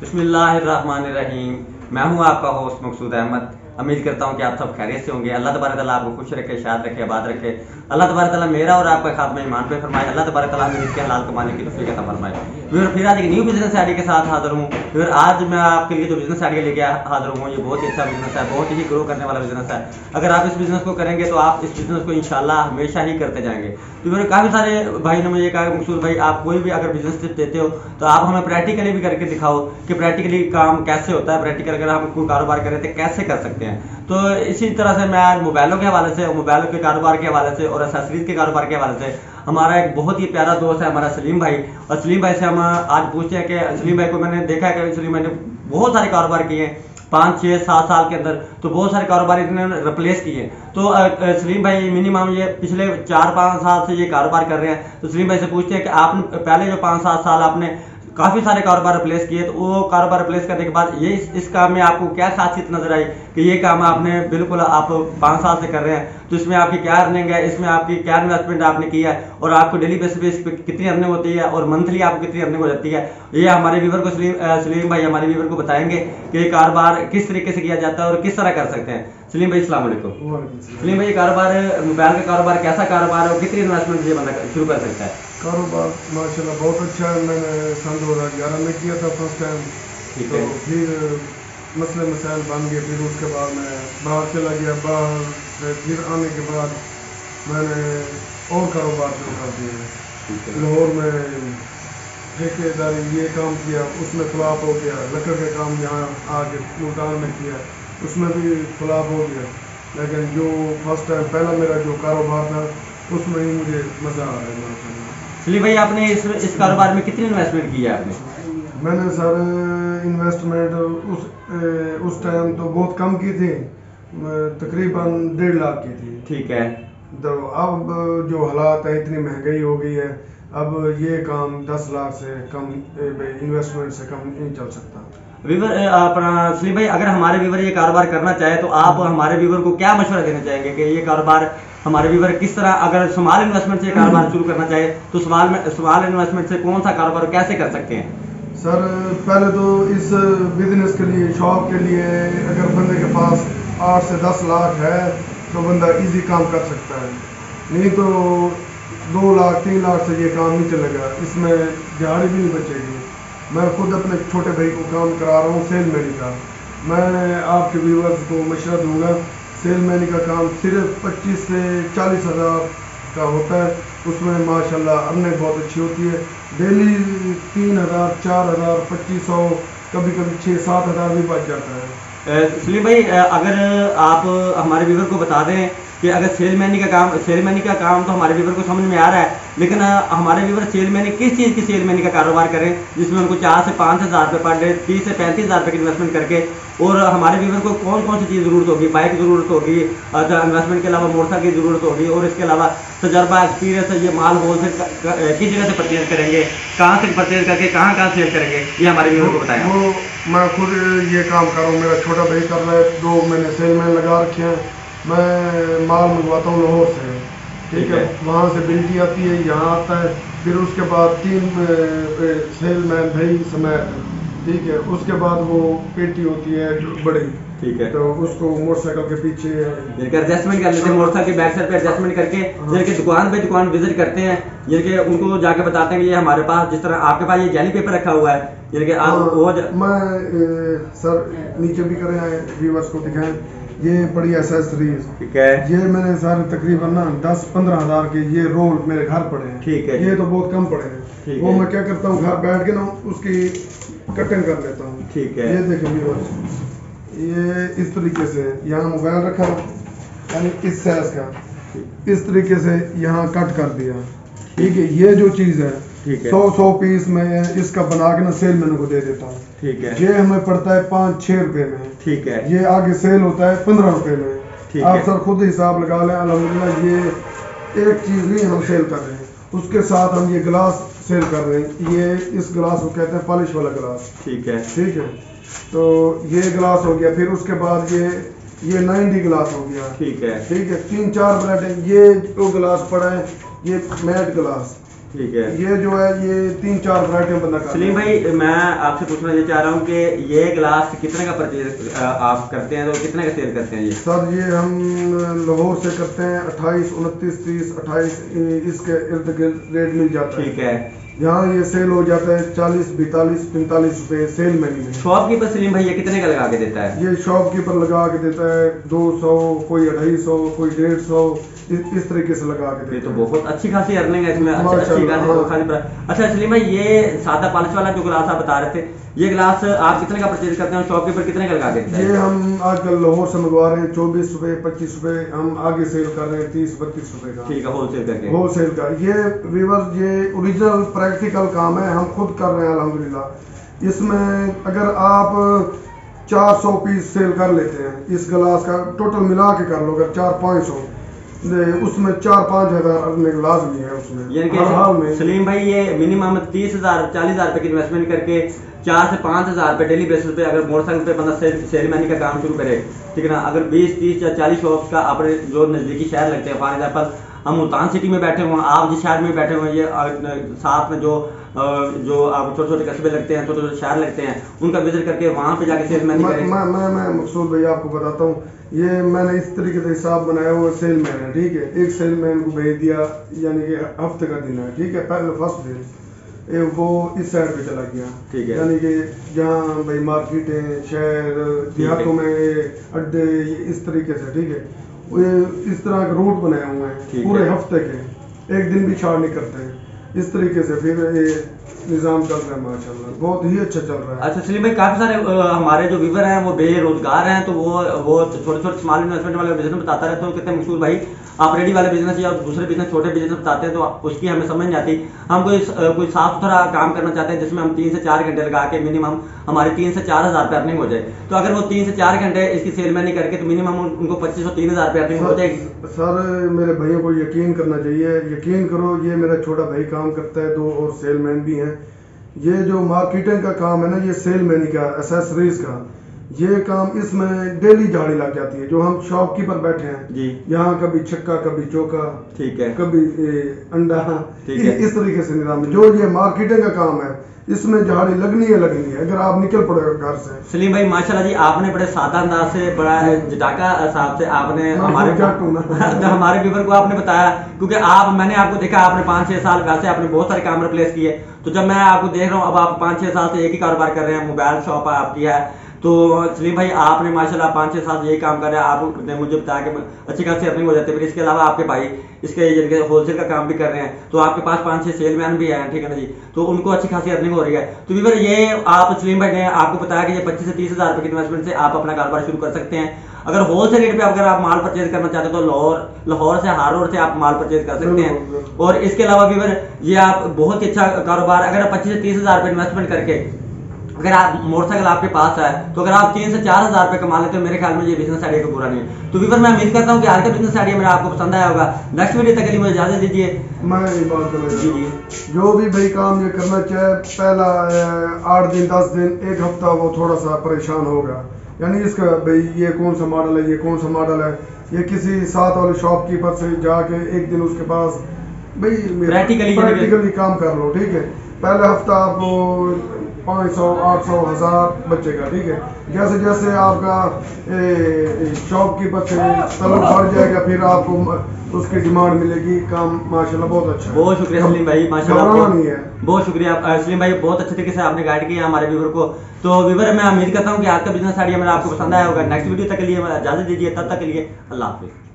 बिस्मिल्लाहिर्रहमानिर्रहीम। मैं हूं आपका होस्ट मकसूद अहमद। उम्मीद करता हूं कि आप सब खैरियत से होंगे। अल्लाह तबारक तआला आपको खुश रखे, शाद रखे, आबाद रखे। अल्लाह तबारक तआला मेरा और आपका खात्मा ईमान पे फरमाए। अल्लाह तबारक तआला हमें इसके हलाल कमाने की तौफीक अता फरमाए। फिर आज एक न्यू बिजनेस आइडिया के साथ हाजिर हूँ। फिर आज मैं आपके लिए जो बिजनेस आइडिया लेके हाजिर हूँ, ये बहुत ही अच्छा बिजनेस है, बहुत ही ग्रो करने वाला बिजनेस है। अगर आप इस बिजनेस को करेंगे तो आप इस बिजनेस को इंशाल्लाह हमेशा ही करते जाएंगे। तो फिर काफ़ी सारे भाई ने मुझे कहा कि मकसूद भाई, आप कोई भी अगर बिजनेस टिप देते हो तो आप हमें प्रैक्टिकली भी करके दिखाओ कि प्रैक्टिकली काम कैसे होता है, प्रैक्टिकल अगर हम कोई कारोबार करें तो कैसे कर सकते हैं। तो इसी तरह से मैं आज मोबाइलों के हवाले से, मोबाइलों के कारोबार के हवाले से और एसेसरीज के कारोबार के हवाले से हमारा एक बहुत ही प्यारा दोस्त है हमारा सलीम भाई, और सलीम भाई से हम आज पूछते हैं कि सलीम भाई को मैंने देखा है कि सलीम भाई ने बहुत सारे कारोबार किए हैं 5, 6, 7 साल के अंदर, तो बहुत सारे कारोबार इन्होंने रिप्लेस किए। तो सलीम भाई मिनिमम ये पिछले 4-5 साल से ये कारोबार कर रहे हैं। तो सलीम भाई से पूछते हैं कि आपने पहले जो 5-7 साल आपने काफ़ी सारे कारोबार रिप्लेस किए, तो वो कारोबार रिप्लेस करने के बाद ये इस काम में आपको क्या खासियत नजर आई कि ये काम आपने बिल्कुल आप 5 साल से कर रहे हैं, तो इसमें आपकी क्या अर्निंग है, इसमें आपकी क्या इन्वेस्टमेंट आपने किया है और आपको डेली बेसिस पे इस पर कितनी अर्निंग होती है और मंथली आपको कितनी अर्निंग हो जाती है। ये हमारे व्यूवर को सलीम भाई हमारे व्यूवर को बताएंगे कि कारोबार किस तरीके से किया जाता है और किस तरह कर सकते हैं। सलीम भाई अस्सलाम वालेकुम। सलीम भाई, कारोबार मोबाइल का कारोबार कैसा कारोबार है और कितनी इन्वेस्टमेंट ये बंदा शुरू कर सकता है? कारोबार माशाल्लाह बहुत अच्छा है। मैंने सन 2011 में किया था फर्स्ट टाइम, तो फिर मसले मसाइल बन गए। फिर उसके बाद मैं बाहर चला गया, बाहर से फिर आने के बाद मैंने और कारोबार शुरू कर दिए। लाहौर में ठेकेदारी ये काम किया, उसमें फ्लॉप हो गया। लकड़ के काम यहाँ आके मुल्तान में किया, उसमें भी फ्लॉप हो गया। लेकिन जो फर्स्ट टाइम पहला मेरा जो कारोबार था उसमें ही मुझे मज़ा आ रहा है। सलीम भाई, आपने इस कारोबार में कितनी इन्वेस्टमेंट की है आपने? मैंने सर इन्वेस्टमेंट उस टाइम तो बहुत कम की थी, तकरीबन 1.5 लाख की थी। ठीक है। तो अब जो हालात है, इतनी महंगाई हो गई है, अब ये काम 10 लाख से कम इन्वेस्टमेंट से कम नहीं चल सकता। वीवर अपना सलीम भाई, अगर हमारे वीवर ये कारोबार करना चाहे तो आप हमारे वीवर को क्या मशवरा देना चाहेंगे कि ये कारोबार हमारे व्यूवर किस तरह, अगर स्मॉल इन्वेस्टमेंट से कारोबार शुरू करना चाहे तो स्मॉल इन्वेस्टमेंट से कौन सा कारोबार कैसे कर सकते हैं? सर पहले तो इस बिजनेस के लिए, शॉप के लिए अगर बंदे के पास 8 से 10 लाख है तो बंदा इजी काम कर सकता है। नहीं तो 2 लाख 3 लाख से ये काम नहीं चलेगा, इसमें दिहाड़ी भी नहीं बचेगी। मैं खुद अपने छोटे भाई को काम करा रहा हूँ सेलमैन का। मैं आपके व्यूवर्स को मशवरा दूंगा, सेलमैन का काम सिर्फ 25 से 40 हज़ार का होता है। उसमें माशाल्लाह अर्निंग बहुत अच्छी होती है। डेली 3,000, 4,000, 2,500, कभी कभी 6-7 हज़ार भी बच जाता है। सलीम भाई, अगर आप हमारे व्यूवर को बता दें कि अगर सेलमैनी का काम तो हमारे व्यूवर को समझ में आ रहा है, लेकिन हमारे व्यूवर सेलमैनी किस चीज़ की सेलमैनी का कारोबार करें जिसमें उनको 4 से 5 हज़ार रुपये पर डे, 30 से 35 हज़ार रुपये की इन्वेस्टमेंट करके, और हमारे व्यूवर को कौन कौन सी चीज़ ज़रूरत होगी? बाइक ज़रूरत होगी, इन्वेस्टमेंट के अलावा मोटरसाइकिल की ज़रूरत होगी, और इसके अलावा तजर्बा, एक्सपीरियंस, ये माल होल से किस जगह से परचेज करेंगे, कहाँ से परचेज करके कहाँ सेल करेंगे, ये हमारे व्यूवर को बताएं। वो मैं खुद ये काम कर रहा हूँ, मेरा छोटा भाई कर रहा है, 2 मैंने सेलमैन लगा रखे हैं। मैं माल मंगवाता हूँ लाहौर से, ठीक है, वहाँ से बिल्टी आती है, यहाँ आता है, फिर उसके बाद 3 सेलमैन भाई समेत, ठीक है, उसके बाद वो पेटी होती है बड़ी, ठीक है, तो उसको मोटरसाइकिल के पीछे एडजस्टमेंट कर लेते हैं, मोटरसाइकिल के बैक साइड पे एडजस्टमेंट करके जिनके दुकान विजिट करते हैं, जिनके उनको जाके बताते हैं कि ये हमारे पास, जिस तरह आपके पास ये जेली पेपर रखा हुआ है, जिनके आप वो मैं सर नीचे भी करें व्यूअर्स को दिखाएं, ये बड़ी एसेसरीज, ठीक है, ये मैंने सारे तकरीबन ना 10-15 हज़ार के ये रोल मेरे घर पड़े हैं, ठीक है, ये तो बहुत कम पड़े हैं। वो मैं क्या करता हूँ, घर बैठ के ना उसकी कटिंग कर लेता हूँ, ठीक है। ये देखें व्यूअर्स, ये इस तरीके से यहाँ मोबाइल रखा, यानी इस साइज का, इस तरीके से यहाँ कट कर दिया, ठीक है। ये जो चीज़ है 100 पीस में इसका बना के ना सेलमैन को दे देता हूँ, ठीक है। ये हमें पड़ता है 5-6 रुपए में, ठीक है। ये आगे सेल होता है 15 रुपए में, ठीक आप है। सर खुद हिसाब लगा लें। अल्हम्दुलिल्लाह ये एक चीज़ नहीं हम सेल कर रहे हैं, उसके साथ हम ये गिलास सेल कर रहे हैं। ये इस गिलास को कहते हैं पॉलिश वाला गिलास, ठीक है, ठीक है। तो ये गिलास हो गया, फिर उसके बाद ये 90 गिलास हो गया, ठीक है, ठीक है। 3-4 ब्रेड, ये जो गिलास पड़ा है ये मैट गिलास, ठीक है। ये जो है ये 3-4 वैरायटी बंदा कर सलीम भाई, मैं आपसे पूछना ये चाह रहा हूँ कि ये गिलास कितने का परचेज आप करते हैं, तो कितने का सेल करते हैं ये? सर ये हम लाहौर से करते हैं 28, 29, 30, 28 इसके इर्द गिर्द रेट मिल जाता है। ठीक है। यहाँ ये सेल हो जाता है 40, 42, 45 रुपए सेल मेन्यू में। शॉपकीपर सलीम भाई ये कितने का लगा के देता है? ये शॉपकीपर लगा के देता है 200, कोई 250, कोई 150, इस तरीके से लगा के ये देता तो है। बहुत अच्छी खासी अर्निंग है इसमें, अच्छी खासी अच्छा सलीम भाई, ये सादा पॉलिश वाला जो गिलास आप बता रहे थे, ये गिलास आप कितने का परचेज करते हैं, शॉपकीपर कितने का लगा के देता है? ये हम आजकल लाहौर से मंगवा रहे हैं 24 रुपए, 25 रुपए, हम आगे सेल कर रहे हैं 30, 32 रुपए का। ठीक है, होलसेल करके। होलसेल का ये व्यूअर्स, ये ओरिजिनल प्रैक्टिकल काम है, हम खुद कर रहे हैं अल्हम्दुलिल्लाह। इसमें अगर आप 400 पीस सेल कर लेते हैं इस गिलास का, टोटल मिला के कर लो अगर 400-500, उसमें 4-5 हज़ार अर्निंग लाजमी है उसमें। यानी हर हाल में कि सलीम भाई ये मिनिमम 30,000 40,000 रुपए की इन्वेस्टमेंट करके 4 से 5,000 रुपए डेली बेसिस पे अगर मोटरसाइकिल पे बंदा सेलमैनी का काम शुरू करे, ठीक है ना, अगर 20, 30 या 40 शॉप्स का अपने जो नज़दीकी शहर लगते हैं, फॉर एग्जाम्पल हम मुल्तान सिटी में बैठे हुए हैं, आप जिस शहर में बैठे हुए हैं, ये साथ में जो आप छोटे छोटे कस्बे लगते हैं, छोटे छोटे शहर लगते हैं, उनका विजिट करके वहाँ पे जाके सेलमैनी करें। मैं मकसूद भाई आपको बताता हूँ, ये मैंने इस तरीके से हिसाब बनाया हुआ सेलमैन है, ठीक है। एक सेलमैन को भेज दिया, यानी कि हफ्ते का दिन है, ठीक है। पहले फर्स्ट दिन वो इस साइड पे चला गया, ठीक है। यानी कि जहाँ भाई मार्केटें, शहर, देहातों में अड्डे, इस तरीके से, ठीक है। वो इस तरह के रूट बनाए हुए हैं पूरे हफ्ते के, एक दिन भी छाड़ नहीं करते हैं। इस तरीके से फिर ये निज़ाम चल रहा है माशाल्लाह, बहुत ही अच्छा चल रहा है। अच्छा सलीम भाई, काफ़ी सारे हमारे जो व्यूवर हैं वो बेरोजगार हैं, तो वो छोटे छोटे स्मॉल इन्वेस्टमेंट वाले बिजनेस बताता रहता हूँ, कहते हैं मकसूद भाई आप रेडी वाले बिजनेस या दूसरे बिजनेस, छोटे बिजनेस बताते हैं, तो उसकी हमें समझ नहीं आती। हम कोई साफ सुथरा काम करना चाहते हैं जिसमें हम 3 से 4 घंटे लगा के मिनिमम हमारी 3 से 4 हज़ार रुपये अर्निंग हो जाए, तो अगर वो 3 से 4 घंटे इसकी सेलमैनी करके तो मिनिमम उनको 2500 3,000 रुपये अर्निंग हो जाएगी। सर मेरे भाइयों को यकीन करना चाहिए, यकीन करो, ये मेरा छोटा भाई काम करता है, 2 और सेलमैन भी हैं। ये जो मार्केटिंग का काम है ना, ये सेलमैनी का, एसेसरीज का, ये काम इसमें डेली झाड़ी लग जाती है। जो हम शॉपकीपर बैठे हैं जी, यहाँ कभी छक्का, कभी चौका, ठीक है, कभी अंडा, ठीक है। इस तरीके से निज़ाम है। जो ये मार्केटिंग का काम है, इसमें झाड़ी लगनी है अगर आप निकल पड़े घर से। सलीम भाई माशाल्लाह जी, आपने बड़े सादा अंदाज से, बड़ा जटाका साहब से आपने हमारे व्यूवर को आपने बताया, क्योंकि मैंने आपको देखा, आपने 5-6 साल वैसे आपने बहुत सारे काम रिप्लेस किए, तो जब मैं आपको देख रहा हूँ अब आप 5-6 साल से एक ही कारोबार कर रहे हैं, मोबाइल शॉप आपकी है, तो सलीम भाई आपने माशाल्लाह 5-6 साल से यही काम कर रहे हैं। आपने मुझे बताया कि अच्छी खासी अर्निंग हो जाती है। फिर इसके अलावा आपके भाई इसके होलसेल का काम भी कर रहे हैं, तो आपके पास 5-6 सेलमैन भी हैं, ठीक है ना जी, तो उनको अच्छी खासी अर्निंग हो रही है। तो व्यूअर ये आप सलीम भाई ने आपको बताया कि ये 25 से 30 हज़ार रुपये की इन्वेस्टमेंट से आप अपना कारोबार शुरू कर सकते हैं। अगर होलसेल रेट पे अगर आप माल परचेज करना चाहते हैं तो लाहौर से, हारोड़ से आप माल परचेज कर सकते हैं। और इसके अलावा व्यूअर ये आप बहुत ही अच्छा कारोबार, अगर आप 25 से 30 हज़ार रुपये इन्वेस्टमेंट करके अगर आप मोटरसाइकिल आपके पास है, तो अगर आप 3 से 4 हज़ार रुपये कमा लेते हो, मेरे ख्याल में ये बिजनेस आइडिया को बुरा नहीं है। तो व्यूअर मैं उम्मीद करता हूँ कि आज का बिजनेस आइडिया मेरा आपको पसंद आया होगा। नेक्स्ट वीडियो तक के लिए मुझे इजाजत दीजिए। मैं ये बात कर जी जी, जो भी भाई काम ये करना चाहे, पहला 8 दिन 10 दिन 1 हफ्ता वो थोड़ा सा परेशान होगा, यानी इसका भाई ये कौन सा मॉडल है, ये कौन सा मॉडल है, ये किसी साथ वाले शॉपकीपर से जाके एक दिन उसके पास भाई प्रैक्टिकली काम कर लो, ठीक है। पहले हफ्ता आपको 500, 800, 1000 बचेगा, ठीक है। जैसे जैसे आपका शॉपकीपर से तलब बढ़ जाएगा, फिर आपको उसकी डिमांड मिलेगी, काम माशाल्लाह बहुत अच्छा है। बहुत शुक्रिया सलीम भाई, माशाल्लाह नहीं है, बहुत शुक्रिया सलीम भाई, बहुत अच्छे तरीके से आपने गाइड किया हमारे व्यूवर को। तो व्यूवर मैं उम्मीद करता हूँ कि आज का बिजनेस आइडिया मेरा आपको पसंद आया होगा। नेक्स्ट वीडियो तक के लिए इजाजत दीजिए, तब तक के लिए अल्लाह हाफिज़।